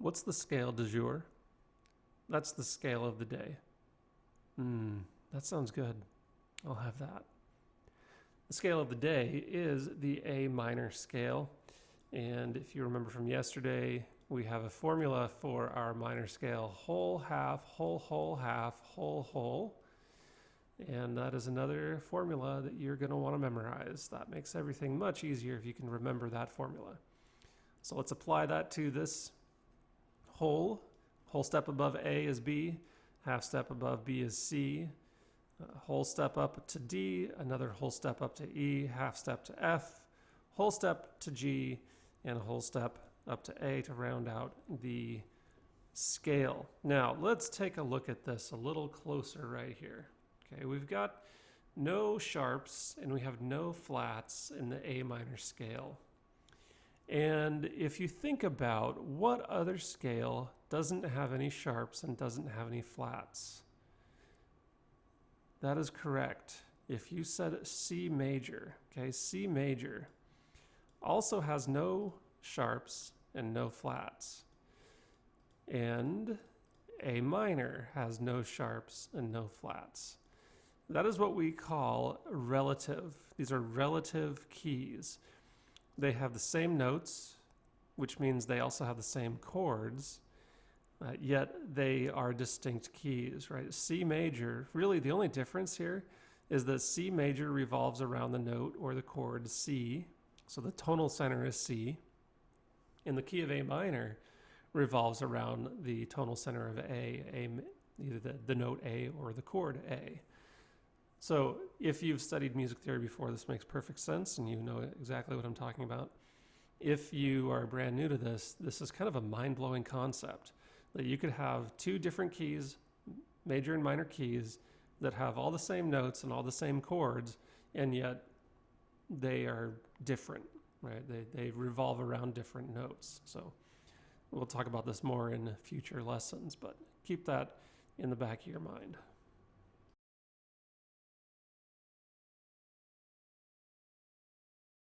What's the scale du jour? That's the scale of the day. That sounds good. I'll have that. The scale of the day is the A minor scale. And if you remember from yesterday, we have a formula for our minor scale: whole, half, whole, whole, half, whole, whole. And that is another formula that you're going to want to memorize. That makes everything much easier if you can remember that formula. So let's apply that to this whole. Whole step above A is B, half step above B is C, whole step up to D, another whole step up to E, half step to F, whole step to G, and a whole step up to A to round out the scale. Now, let's take a look at this a little closer right here. Okay, we've got no sharps and we have no flats in the A minor scale. And if you think about what other scale doesn't have any sharps and doesn't have any flats, that is correct. If you said C major, okay, C major also has no sharps and no flats. And A minor has no sharps and no flats. That is what we call relative. These are relative keys. They have the same notes, which means they also have the same chords, yet they are distinct keys, right? C major, really the only difference here is that C major revolves around the note or the chord C, so the tonal center is C, and the key of A minor revolves around the tonal center of A, either the note A or the chord A. So if you've studied music theory before, this makes perfect sense and you know exactly what I'm talking about. If you are brand new to this, this is kind of a mind-blowing concept that you could have two different keys, major and minor keys, that have all the same notes and all the same chords, and yet they are different, right? They revolve around different notes. So we'll talk about this more in future lessons, but keep that in the back of your mind.